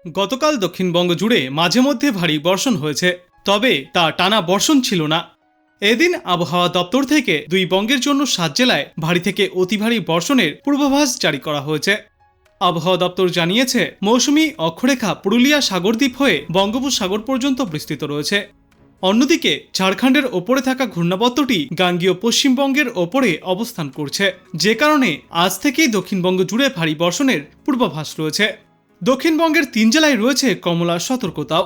গতকাল দক্ষিণবঙ্গ জুড়ে মাঝে মধ্যে ভারী বর্ষণ হয়েছে, তবে তা টানা বর্ষণ ছিল না। এদিন আবহাওয়া দপ্তর থেকে দুই বঙ্গের জন্য 7 জেলায় ভারী থেকে অতি ভারী বর্ষণের পূর্বাভাস জারি করা হয়েছে। আবহাওয়া দপ্তর জানিয়েছে, মৌসুমী অক্ষরেখা পুরুলিয়া সাগরদ্বীপ হয়ে বঙ্গোপসাগর পর্যন্ত বিস্তৃত রয়েছে। অন্যদিকে ঝাড়খণ্ডের ওপরে থাকা ঘূর্ণাবর্তটি গাঙ্গীয় পশ্চিমবঙ্গের ওপরে অবস্থান করছে, যে কারণে আজ থেকেই দক্ষিণবঙ্গ জুড়ে ভারী বর্ষণের পূর্বাভাস রয়েছে। দক্ষিণবঙ্গের 3 জেলায় রয়েছে কমলা সতর্কতাও।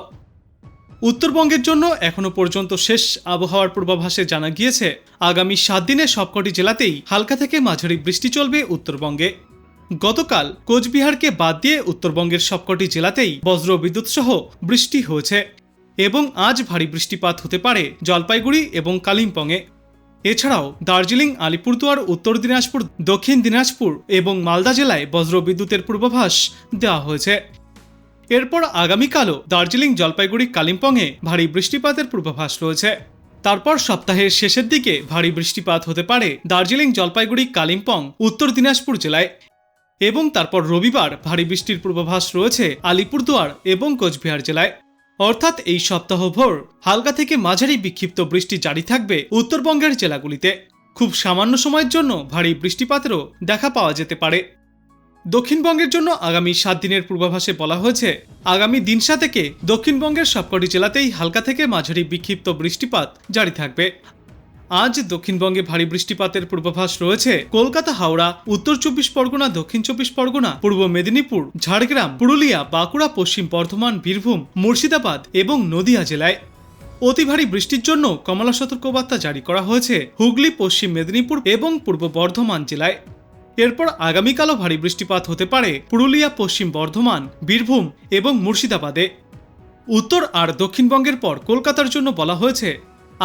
উত্তরবঙ্গের জন্য এখনো পর্যন্ত শেষ আবহাওয়ার পূর্বাভাসে জানা গিয়েছে, আগামী 7 দিনে সবকটি জেলাতেই হালকা থেকে মাঝারি বৃষ্টি চলবে উত্তরবঙ্গে। গতকাল কোচবিহারকে বাদ দিয়ে উত্তরবঙ্গের সবকটি জেলাতেই বজ্র বিদ্যুৎ সহ বৃষ্টি হয়েছে এবং আজ ভারী বৃষ্টিপাত হতে পারে জলপাইগুড়ি এবং কালিম্পংয়ে। এছাড়াও দার্জিলিং, আলিপুরদুয়ার, উত্তর দিনাজপুর, দক্ষিণ দিনাজপুর এবং মালদা জেলায় বজ্র বিদ্যুতের পূর্বাভাস দেওয়া হয়েছে। এরপর আগামীকালও দার্জিলিং, জলপাইগুড়ি, কালিম্পংয়ে ভারী বৃষ্টিপাতের পূর্বাভাস রয়েছে। তারপর সপ্তাহের শেষের দিকে ভারী বৃষ্টিপাত হতে পারে দার্জিলিং, জলপাইগুড়ি, কালিম্পং, উত্তর দিনাজপুর জেলায় এবং তারপর রবিবার ভারী বৃষ্টির পূর্বাভাস রয়েছে আলিপুরদুয়ার এবং কোচবিহার জেলায়। অর্থাৎ এই সপ্তাহভর হালকা থেকে মাঝারি বিক্ষিপ্ত বৃষ্টি জারি থাকবে উত্তরবঙ্গের জেলাগুলিতে। খুব সামান্য সময়ের জন্য ভারী বৃষ্টিপাতেরও দেখা পাওয়া যেতে পারে। দক্ষিণবঙ্গের জন্য আগামী 7 দিনের পূর্বাভাসে বলা হয়েছে, আগামী দিন 7 দক্ষিণবঙ্গের সবকটি জেলাতেই হালকা থেকে মাঝারি বিক্ষিপ্ত বৃষ্টিপাত জারি থাকবে। আজ দক্ষিণবঙ্গে ভারী বৃষ্টিপাতের পূর্বাভাস রয়েছে কলকাতা, হাওড়া, উত্তর 24 পরগনা, দক্ষিণ 24 পরগনা, পূর্ব মেদিনীপুর, ঝাড়গ্রাম, পুরুলিয়া, বাঁকুড়া, পশ্চিম বর্ধমান, বীরভূম, মুর্শিদাবাদ এবং নদিয়া জেলায়। অতি ভারী বৃষ্টির জন্য কমলা সতর্কবার্তা জারি করা হয়েছে হুগলি, পশ্চিম মেদিনীপুর এবং পূর্ব বর্ধমান জেলায়। এরপর আগামীকালও ভারী বৃষ্টিপাত হতে পারে পুরুলিয়া, পশ্চিম বর্ধমান, বীরভূম এবং মুর্শিদাবাদে। উত্তর আর দক্ষিণবঙ্গের পর কলকাতার জন্য বলা হয়েছে,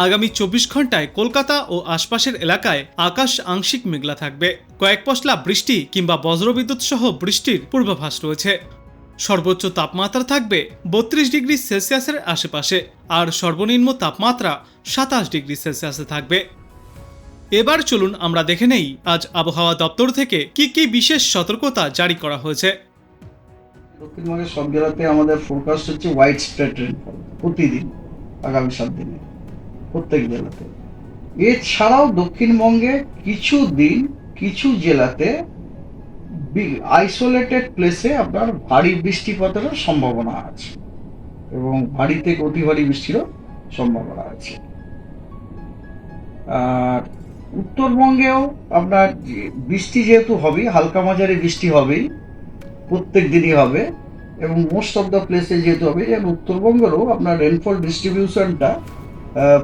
আগামী 24 ঘন্টায় কলকাতা ও আশপাশের এলাকায় আকাশ আংশিক মেঘলা থাকবে। কয়েক পশলা বৃষ্টি কিংবা বজ্রবিদ্যুৎ সহ বৃষ্টির পূর্বাভাস রয়েছে। সর্বোচ্চ তাপমাত্রা থাকবে 32 ডিগ্রি সেলসিয়াসের আশেপাশে আর সর্বনিম্ন তাপমাত্রা 27 ডিগ্রি সেলসিয়াসে থাকবে। এবার চলুন আমরা দেখে নেই আজ আবহাওয়া দপ্তর থেকে কি কি বিশেষ সতর্কতা জারি করা হয়েছে। দক্ষিণবঙ্গের সব জেলাতে আমাদের ফোরকাস্ট হচ্ছে হোয়াইট স্প্রেড রেনফল প্রতিদিন আগামী 7 দিনে প্রত্যেক জেলাতে। এছাড়াও দক্ষিণবঙ্গে কিছু দিন কিছু জেলাতে আইসোলেটেড প্লেসে আপনার ভারী বৃষ্টিপাতেরও সম্ভাবনা আছে এবং ভারী থেকে অতি ভারী বৃষ্টিরও সম্ভাবনা আছে। আর উত্তরবঙ্গেও আপনার বৃষ্টি যেহেতু হবেই, হালকা মাঝারি বৃষ্টি হবেই, প্রত্যেক দিনই হবে এবং মোস্ট অফ দ্য প্লেসে যেহেতু হবে, যেমন উত্তরবঙ্গেরও আপনার রেনফল ডিস্ট্রিবিউশনটা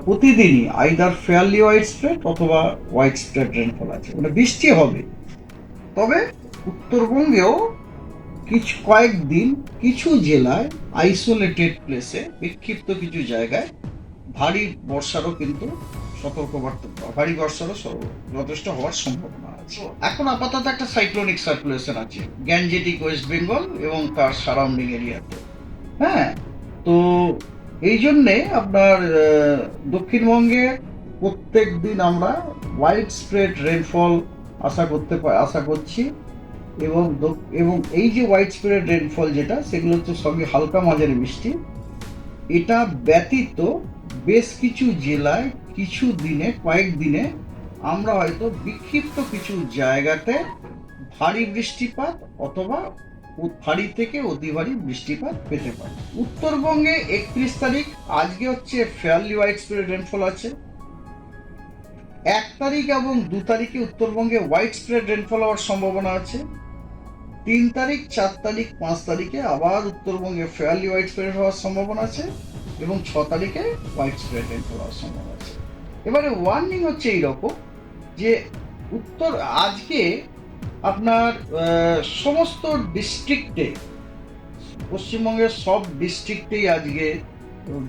প্রতিদিনই আইদার ফেয়ারলি হোয়াইট স্প্রেড অথবা হোয়াইট স্প্রেড রেনফল আছে, মানে বৃষ্টি হবে। তবে উত্তরবঙ্গেও কয়েকদিন কিছু জেলায় আইসোলেটেড প্লেসে বিক্ষিপ্ত কিছু জায়গায় ভারী বর্ষারও কিন্তু সতর্কবার্তা, ভারী বর্ষারও যথেষ্ট হওয়ার সম্ভাবনা আছে। এখন আপাতত একটা সাইক্লোনিক সার্কুলেশন আছে গ্যাঞ্জেটিক ওয়েস্ট বেঙ্গল এবং তার সারাউন্ডিং এরিয়াতে। হ্যাঁ, তো এই জন্যে আপনার দক্ষিণবঙ্গে প্রত্যেক দিন আমরা হোয়াইট স্প্রেড রেনফল আশা করছি এবং এই যে হোয়াইট স্প্রেড রেনফল যেটা, সেগুলো হচ্ছে সবই হালকা মাঝারি বৃষ্টি। এটা ব্যতীত বেশ কিছু জেলায় কিছু দিনে, কয়েকদিনে আমরা হয়তো বিক্ষিপ্ত কিছু জায়গাতে ভারী বৃষ্টিপাত অথবা ভারী থেকে অতি ভারী বৃষ্টিপাত পেতে পারি। উত্তরবঙ্গে 31 তারিখ, আজকে হচ্ছে ফেয়ারলি হোয়াইট স্প্রেড রেনফল আছে। 1 তারিখ এবং 2 তারিখে উত্তরবঙ্গে হোয়াইট স্প্রেড রেনফল হওয়ার সম্ভাবনা আছে। 3 তারিখ, 4 তারিখ, 5 তারিখে আবার উত্তরবঙ্গে ফেয়ারলি হোয়াইট স্প্রেড হওয়ার সম্ভাবনা আছে এবং 6 তারিখে হোয়াইট স্প্রেড রেনফল হওয়ার সম্ভাবনা আছে। এবারে ওয়ার্নিং হচ্ছে এইরকম যে আজকে আপনার সমস্ত ডিস্ট্রিক্টে, পশ্চিমবঙ্গের সব ডিস্ট্রিক্টেই আজকে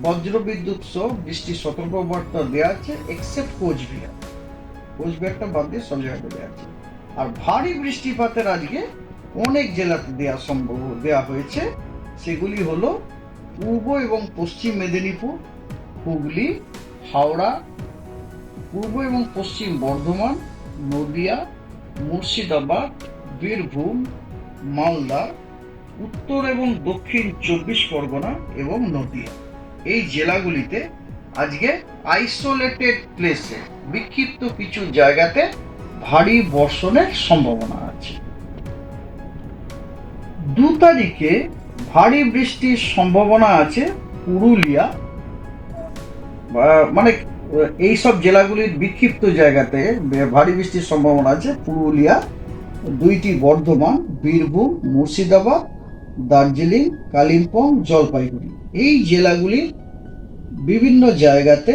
বজ্রবিদ্যুৎ সহ বৃষ্টির সতর্কবার্তা দেওয়া আছে, এক্সেপ্ট কোচবিহারটা বাদ দিয়ে সব জায়গাতে দেওয়া আছে। আর ভারী বৃষ্টিপাতের আজকে অনেক জেলাতে দেওয়া হয়েছে। সেগুলি হলো পূর্ব এবং পশ্চিম মেদিনীপুর, হুগলি, হাওড়া, পূর্ব এবং পশ্চিম বর্ধমান, নদিয়া, মুর্শিদাবাদ, বীরভূম, মালদা, উত্তর এবং দক্ষিণ 24 পরগনা এবং নদিয়া এই জেলাগুলিতে আজকে আইসোলেটেড প্লেসে বিক্ষিপ্ত কিছু জায়গাতে ভারী বর্ষণের সম্ভাবনা আছে। 2 তারিখে ভারী বৃষ্টির সম্ভাবনা আছে পুরুলিয়া, মানে এইসব জেলাগুলির বিক্ষিপ্ত জায়গাতে ভারী বৃষ্টির সম্ভাবনা আছে পুরুলিয়া, 2টি বর্ধমান, বীরভূম, মুর্শিদাবাদ, দার্জিলিং, কালিম্পং, জলপাইগুড়ি এই জেলাগুলির বিভিন্ন জায়গাতে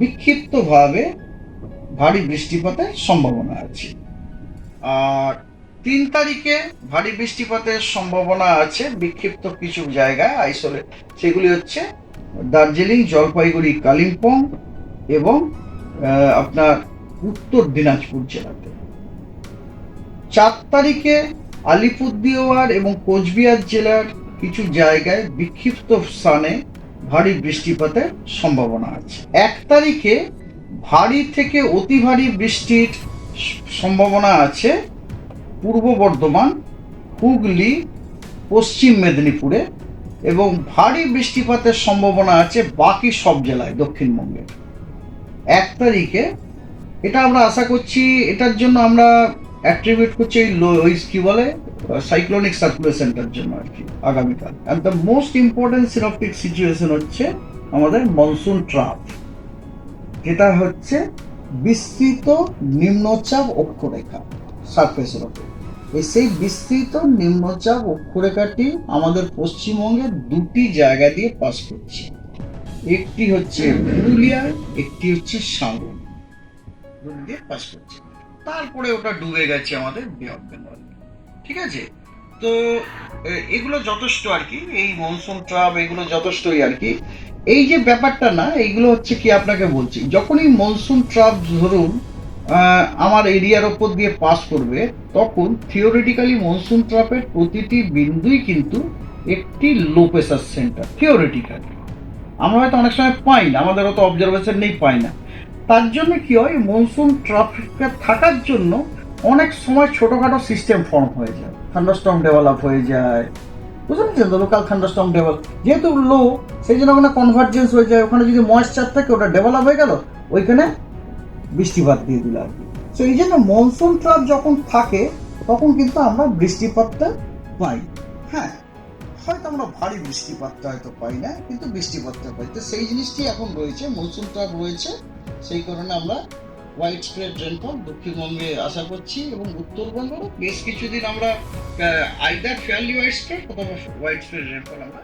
বিক্ষিপ্তভাবে ভারী বৃষ্টিপাতের সম্ভাবনা আছে। আর 3 তারিখে ভারী বৃষ্টিপাতের সম্ভাবনা আছে বিক্ষিপ্ত কিছু জায়গায় আইসোলেট, সেগুলি হচ্ছে দার্জিলিং, জলপাইগুড়ি, কালিম্পং এবং আপনার উত্তর দিনাজপুর জেলাতে। 4 তারিখে আলিপুরদুয়ার এবং কোচবিহার জেলার কিছু জায়গায় বিক্ষিপ্ত স্থানে ভারী বৃষ্টিপাতের সম্ভাবনা আছে। 1 তারিখে ভারী থেকে অতি ভারী বৃষ্টির সম্ভাবনা আছে পূর্ব বর্ধমান, হুগলি, পশ্চিম মেদিনীপুরে এবং ভারী বৃষ্টিপাতের সম্ভাবনা আছে বাকি সব জেলায় দক্ষিণবঙ্গের। 1 তারিখে এটা আমরা আশা করছি, এটার জন্য আমরা অ্যাট্রিবিউট করছি ওই কি বলে সাইক্লোনিক সার্কুলেশনটার জন্য আর কি আগামীকাল। And the most important synoptic situation হচ্ছে আমাদের মনসুন ট্রাফ, যেটা হচ্ছে বিস্তৃত নিম্নচাপ অক্ষরেখা সারফেসের ওপর। সেই বিস্তৃত নিম্নচাপ অক্ষরেখাটি আমাদের পশ্চিমবঙ্গের 2টি জায়গা দিয়ে পাস করছে, একটি হচ্ছে পুরুলিয়া, একটি হচ্ছে সাগর দিয়ে পাস করছে। তারপরে ওটা ডুবে গেছে আমাদের বে অফ বেঙ্গল। ঠিক আছে, তো এগুলো যথেষ্ট আর কি, এই মনসুন ট্রাফ এগুলো যথেষ্টই আর কি। এই যে ব্যাপারটা না, এইগুলো হচ্ছে কি আপনাকে বলছি, যখনই মনসুন ট্রাফ ধরুন আমার এরিয়ার ওপর দিয়ে পাস করবে, তখন থিওরিটিক্যালি মনসুন ট্রাফের প্রতিটি বিন্দুই কিন্তু একটি লো প্রেসার সেন্টার থিওরিটিক্যালি। আমরা হয়তো অনেক সময় পাই না, আমাদের অত অবজারভেশন নেই, পাই না। তার জন্য কি হয়, মনসুন ট্রাফে থাকার জন্য অনেক সময় ছোটোখাটো সিস্টেম ফর্ম হয়ে যায়, থান্ডারস্টর্ম ডেভেলপ হয়ে যায়, বুঝতে পারছেন তো, লোকাল থান্ডারস্টর্ম ডেভেলপ, যেহেতু লো সেই জন্য ওখানে কনভার্জেন্স হয়ে যায়, ওখানে যদি ময়েশ্চার থাকে ওটা ডেভেলপ হয়ে গেল, ওইখানে বৃষ্টিপাত দিয়ে দিল আর কি। তো এই জন্য মনসুন ট্রাফ যখন থাকে তখন কিন্তু আমরা বৃষ্টিপাতটা পাই। হ্যাঁ, হয়তো আমরা ভারী বৃষ্টিপাতটা হয়তো পাই না, কিন্তু বৃষ্টিপাতটা পাই। তো সেই জিনিসটি এখন রয়েছে, মনসুন ট্রাফ রয়েছে, সেই কারণে আমরা হোয়াইট স্প্রেড রেনফল দক্ষিণবঙ্গে আশা করছি এবং উত্তরবঙ্গেরও বেশ কিছুদিন আমরা আইদার ফেয়ারলি হোয়াইট স্প্রেড অথবা হোয়াইট স্প্রেড রেনফল আমরা